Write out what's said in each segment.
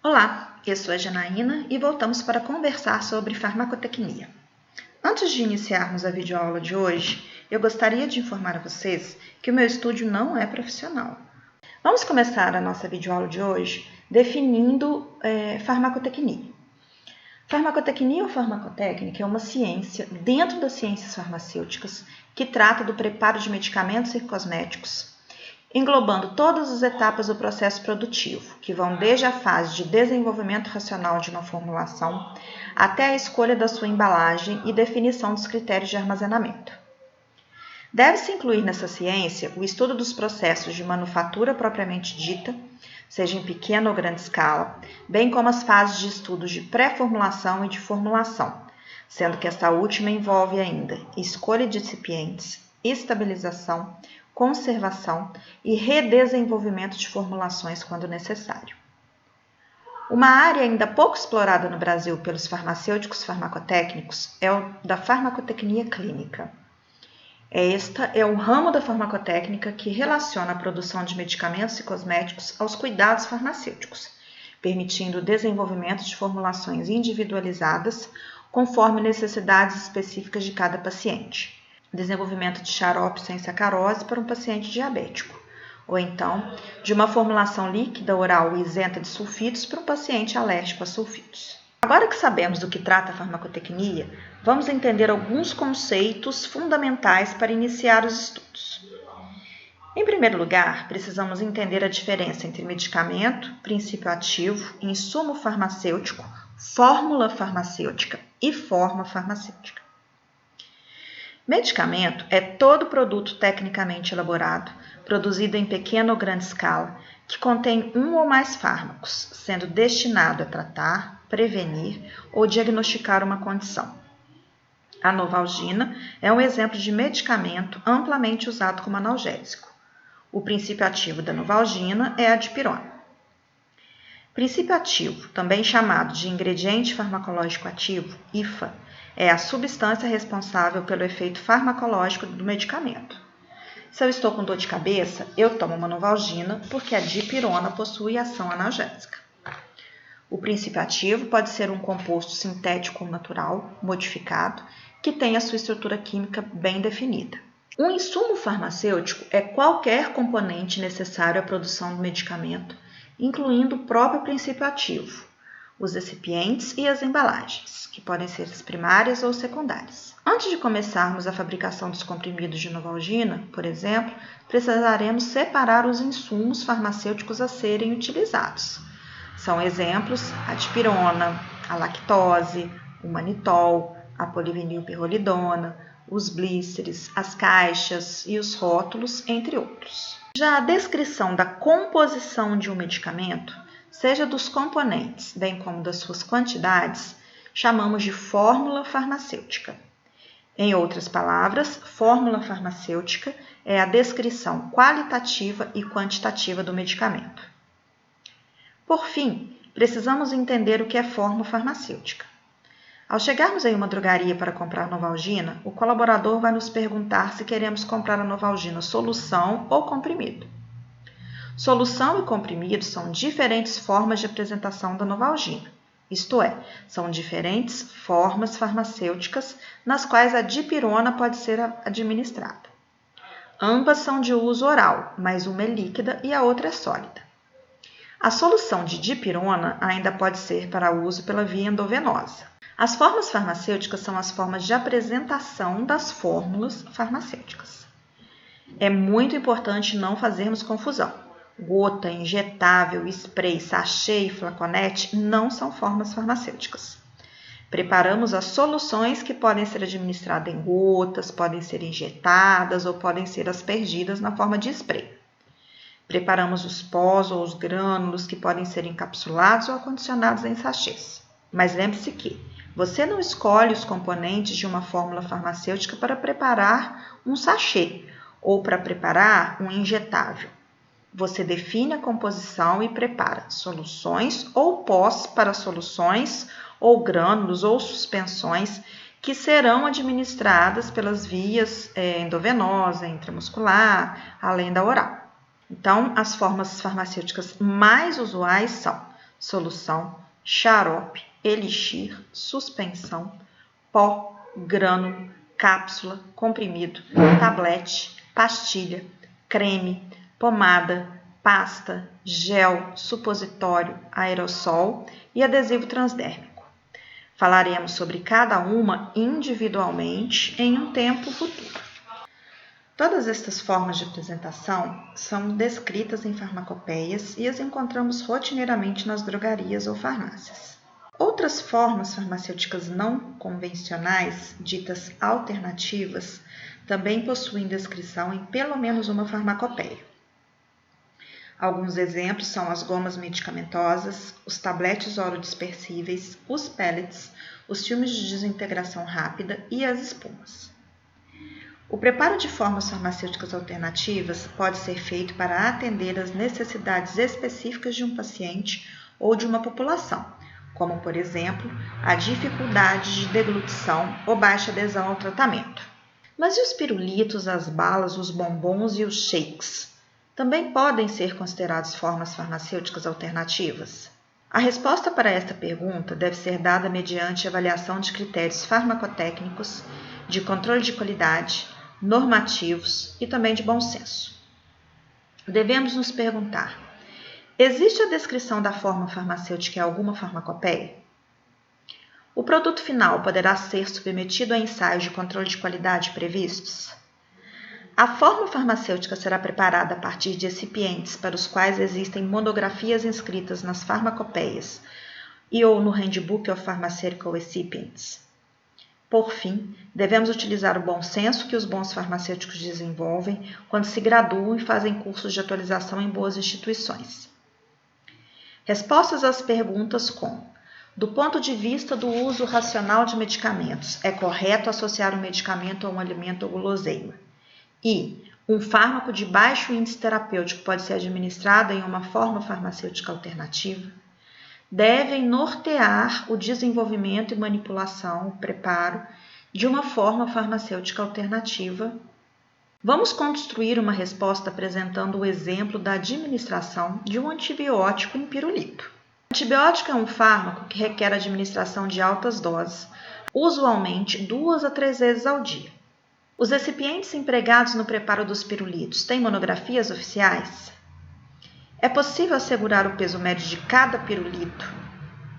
Olá, eu sou a Janaína e voltamos para conversar sobre farmacotecnia. Antes de iniciarmos a videoaula de hoje, eu gostaria de informar a vocês que o meu estúdio não é profissional. Vamos começar a nossa videoaula de hoje definindo farmacotecnia. Farmacotecnia ou farmacotécnica é uma ciência dentro das ciências farmacêuticas que trata do preparo de medicamentos e cosméticos, englobando todas as etapas do processo produtivo, que vão desde a fase de desenvolvimento racional de uma formulação até a escolha da sua embalagem e definição dos critérios de armazenamento. Deve-se incluir nessa ciência o estudo dos processos de manufatura propriamente dita, seja em pequena ou grande escala, bem como as fases de estudos de pré-formulação e de formulação, sendo que esta última envolve ainda escolha de recipientes, estabilização, conservação e redesenvolvimento de formulações quando necessário. Uma área ainda pouco explorada no Brasil pelos farmacêuticos farmacotécnicos é o da farmacotecnia clínica. Esta é o ramo da farmacotécnica que relaciona a produção de medicamentos e cosméticos aos cuidados farmacêuticos, permitindo o desenvolvimento de formulações individualizadas conforme necessidades específicas de cada paciente. Desenvolvimento de xarope sem sacarose para um paciente diabético, ou então de uma formulação líquida oral isenta de sulfitos para um paciente alérgico a sulfitos. Agora que sabemos do que trata a farmacotecnia, vamos entender alguns conceitos fundamentais para iniciar os estudos. Em primeiro lugar, precisamos entender a diferença entre medicamento, princípio ativo, insumo farmacêutico, fórmula farmacêutica e forma farmacêutica. Medicamento é todo produto tecnicamente elaborado, produzido em pequena ou grande escala, que contém um ou mais fármacos, sendo destinado a tratar, prevenir ou diagnosticar uma condição. A novalgina é um exemplo de medicamento amplamente usado como analgésico. O princípio ativo da novalgina é a dipirona. Princípio ativo, também chamado de ingrediente farmacológico ativo, IFA, é a substância responsável pelo efeito farmacológico do medicamento. Se eu estou com dor de cabeça, eu tomo uma novalgina porque a dipirona possui ação analgésica. O princípio ativo pode ser um composto sintético ou natural, modificado, que tenha sua estrutura química bem definida. Um insumo farmacêutico é qualquer componente necessário à produção do medicamento, incluindo o próprio princípio ativo, os recipientes e as embalagens, que podem ser as primárias ou secundárias. Antes de começarmos a fabricação dos comprimidos de novalgina, por exemplo, precisaremos separar os insumos farmacêuticos a serem utilizados. São exemplos a dipirona, a lactose, o manitol, a polivinilpirrolidona, os blísteres, as caixas e os rótulos, entre outros. Já a descrição da composição de um medicamento, seja dos componentes, bem como das suas quantidades, chamamos de fórmula farmacêutica. Em outras palavras, fórmula farmacêutica é a descrição qualitativa e quantitativa do medicamento. Por fim, precisamos entender o que é fórmula farmacêutica. Ao chegarmos em uma drogaria para comprar novalgina, o colaborador vai nos perguntar se queremos comprar a novalgina solução ou comprimido. Solução e comprimido são diferentes formas de apresentação da novalgina, isto é, são diferentes formas farmacêuticas nas quais a dipirona pode ser administrada. Ambas são de uso oral, mas uma é líquida e a outra é sólida. A solução de dipirona ainda pode ser para uso pela via endovenosa. As formas farmacêuticas são as formas de apresentação das fórmulas farmacêuticas. É muito importante não fazermos confusão. Gota, injetável, spray, sachê e flaconete não são formas farmacêuticas. Preparamos as soluções que podem ser administradas em gotas, podem ser injetadas ou podem ser aspergidas na forma de spray. Preparamos os pós ou os grânulos que podem ser encapsulados ou acondicionados em sachês. Mas lembre-se que você não escolhe os componentes de uma fórmula farmacêutica para preparar um sachê ou para preparar um injetável. Você define a composição e prepara soluções ou pós para soluções ou grânulos ou suspensões que serão administradas pelas vias endovenosa, intramuscular, além da oral. Então, as formas farmacêuticas mais usuais são solução, xarope, elixir, suspensão, pó, grânulo, cápsula, comprimido, tablete, pastilha, creme, pomada, pasta, gel, supositório, aerossol e adesivo transdérmico. Falaremos sobre cada uma individualmente em um tempo futuro. Todas estas formas de apresentação são descritas em farmacopeias e as encontramos rotineiramente nas drogarias ou farmácias. Outras formas farmacêuticas não convencionais, ditas alternativas, também possuem descrição em pelo menos uma farmacopeia. Alguns exemplos são as gomas medicamentosas, os tabletes orodispersíveis, os pellets, os filmes de desintegração rápida e as espumas. O preparo de formas farmacêuticas alternativas pode ser feito para atender às necessidades específicas de um paciente ou de uma população, como, por exemplo, a dificuldade de deglutição ou baixa adesão ao tratamento. Mas e os pirulitos, as balas, os bombons e os shakes? Também podem ser considerados formas farmacêuticas alternativas? A resposta para esta pergunta deve ser dada mediante avaliação de critérios farmacotécnicos, de controle de qualidade, normativos e também de bom senso. Devemos nos perguntar: existe a descrição da forma farmacêutica em alguma farmacopeia? O produto final poderá ser submetido a ensaios de controle de qualidade previstos? A forma farmacêutica será preparada a partir de recipientes para os quais existem monografias inscritas nas farmacopeias e ou no Handbook of Pharmaceutical Recipients. Por fim, devemos utilizar o bom senso que os bons farmacêuticos desenvolvem quando se graduam e fazem cursos de atualização em boas instituições. Respostas às perguntas como: do ponto de vista do uso racional de medicamentos, é correto associar um medicamento a um alimento ou guloseima? E um fármaco de baixo índice terapêutico pode ser administrado em uma forma farmacêutica alternativa? Devem nortear o desenvolvimento e manipulação, o preparo de uma forma farmacêutica alternativa. Vamos construir uma resposta apresentando o exemplo da administração de um antibiótico em pirulito. O antibiótico é um fármaco que requer administração de altas doses, usualmente 2 a 3 vezes ao dia. Os recipientes empregados no preparo dos pirulitos têm monografias oficiais? É possível assegurar o peso médio de cada pirulito,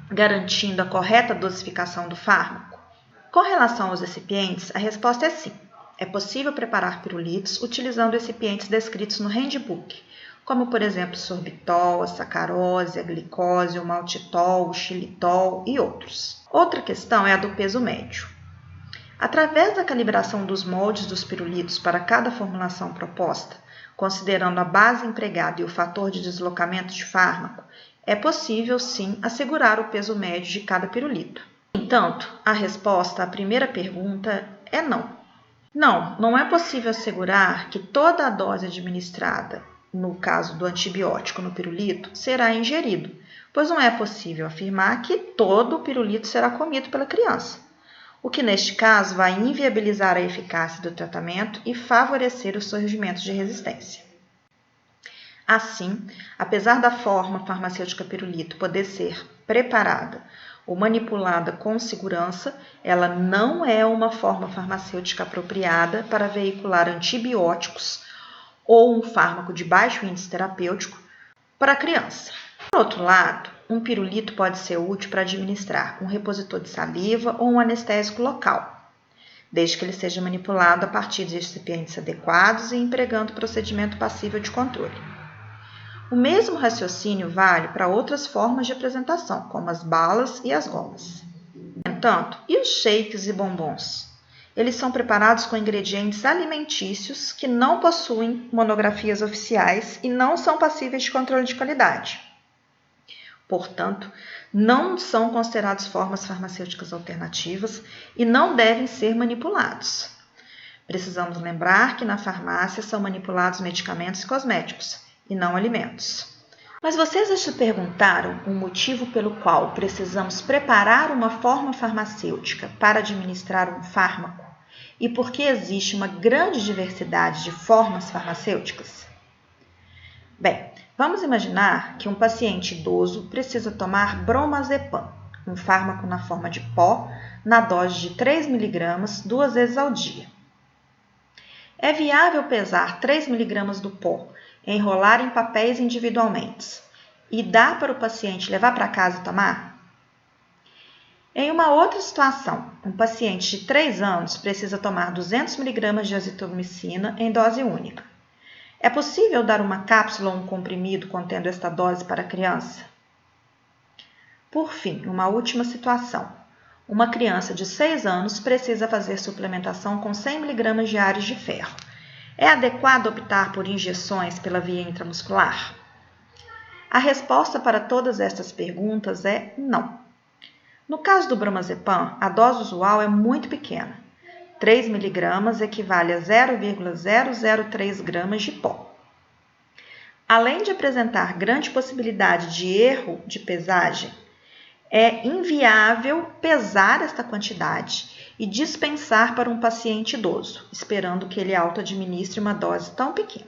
garantindo a correta dosificação do fármaco? Com relação aos recipientes, a resposta é sim. É possível preparar pirulitos utilizando recipientes descritos no Handbook, como, por exemplo, sorbitol, a sacarose, a glicose, o maltitol, o xilitol e outros. Outra questão é a do peso médio. Através da calibração dos moldes dos pirulitos para cada formulação proposta, considerando a base empregada e o fator de deslocamento de fármaco, é possível, sim, assegurar o peso médio de cada pirulito. No entanto, a resposta à primeira pergunta é não. Não é possível assegurar que toda a dose administrada, no caso do antibiótico no pirulito, será ingerido, pois não é possível afirmar que todo o pirulito será comido pela criança, o que neste caso vai inviabilizar a eficácia do tratamento e favorecer o surgimento de resistência. Assim, apesar da forma farmacêutica pirulito poder ser preparada ou manipulada com segurança, ela não é uma forma farmacêutica apropriada para veicular antibióticos ou um fármaco de baixo índice terapêutico para a criança. Por outro lado, um pirulito pode ser útil para administrar um repositor de saliva ou um anestésico local, desde que ele seja manipulado a partir de recipientes adequados e empregando procedimento passível de controle. O mesmo raciocínio vale para outras formas de apresentação, como as balas e as gomas. No entanto, e os shakes e bombons? Eles são preparados com ingredientes alimentícios que não possuem monografias oficiais e não são passíveis de controle de qualidade. Portanto, não são considerados formas farmacêuticas alternativas e não devem ser manipulados. Precisamos lembrar que na farmácia são manipulados medicamentos e cosméticos, e não alimentos. Mas vocês já se perguntaram o motivo pelo qual precisamos preparar uma forma farmacêutica para administrar um fármaco e por que existe uma grande diversidade de formas farmacêuticas? Bem, Vamos imaginar que um paciente idoso precisa tomar bromazepam, um fármaco na forma de pó, na dose de 3 mg 2 vezes ao dia. É viável pesar 3 mg do pó, enrolar em papéis individualmente e dar para o paciente levar para casa e tomar? Em uma outra situação, um paciente de 3 anos precisa tomar 200 mg de azitromicina em dose única. É possível dar uma cápsula ou um comprimido contendo esta dose para a criança? Por fim, uma última situação. Uma criança de 6 anos precisa fazer suplementação com 100 mg diários de ferro. É adequado optar por injeções pela via intramuscular? A resposta para todas estas perguntas é não. No caso do bromazepam, a dose usual é muito pequena. 3 mg equivale a 0,003 gramas de pó. Além de apresentar grande possibilidade de erro de pesagem, é inviável pesar esta quantidade e dispensar para um paciente idoso, esperando que ele auto-administre uma dose tão pequena.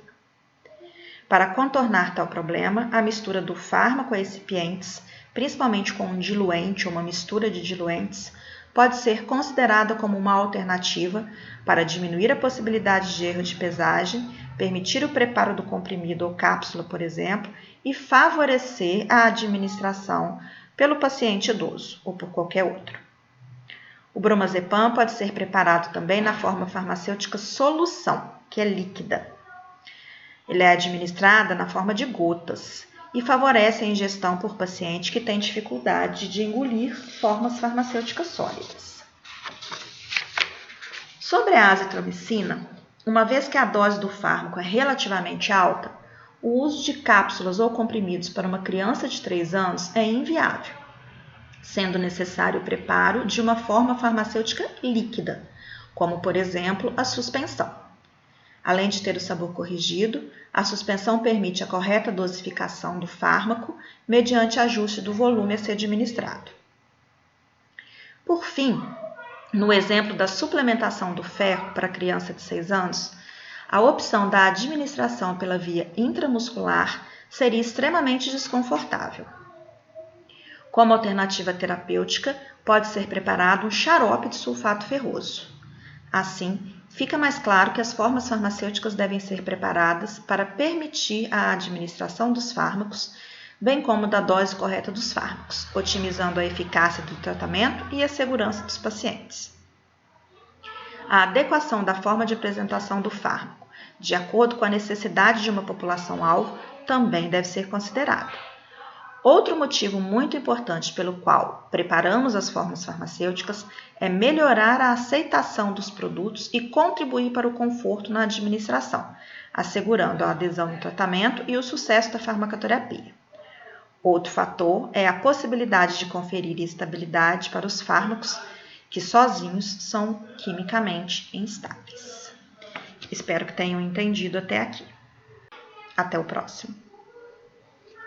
Para contornar tal problema, a mistura do fármaco a recipientes, principalmente com um diluente ou uma mistura de diluentes, pode ser considerada como uma alternativa para diminuir a possibilidade de erro de pesagem, permitir o preparo do comprimido ou cápsula, por exemplo, e favorecer a administração pelo paciente idoso ou por qualquer outro. O bromazepam pode ser preparado também na forma farmacêutica solução, que é líquida. Ele é administrada na forma de gotas e favorece a ingestão por paciente que tem dificuldade de engolir formas farmacêuticas sólidas. Sobre a azitromicina, uma vez que a dose do fármaco é relativamente alta, o uso de cápsulas ou comprimidos para uma criança de 3 anos é inviável, sendo necessário o preparo de uma forma farmacêutica líquida, como, por exemplo, a suspensão. Além de ter o sabor corrigido, a suspensão permite a correta dosificação do fármaco mediante ajuste do volume a ser administrado. Por fim, no exemplo da suplementação do ferro para criança de 6 anos, a opção da administração pela via intramuscular seria extremamente desconfortável. Como alternativa terapêutica, pode ser preparado um xarope de sulfato ferroso. Assim, fica mais claro que as formas farmacêuticas devem ser preparadas para permitir a administração dos fármacos, bem como da dose correta dos fármacos, otimizando a eficácia do tratamento e a segurança dos pacientes. A adequação da forma de apresentação do fármaco, de acordo com a necessidade de uma população-alvo, também deve ser considerada. Outro motivo muito importante pelo qual preparamos as formas farmacêuticas é melhorar a aceitação dos produtos e contribuir para o conforto na administração, assegurando a adesão no tratamento e o sucesso da farmacoterapia. Outro fator é a possibilidade de conferir estabilidade para os fármacos que sozinhos são quimicamente instáveis. Espero que tenham entendido até aqui. Até o próximo.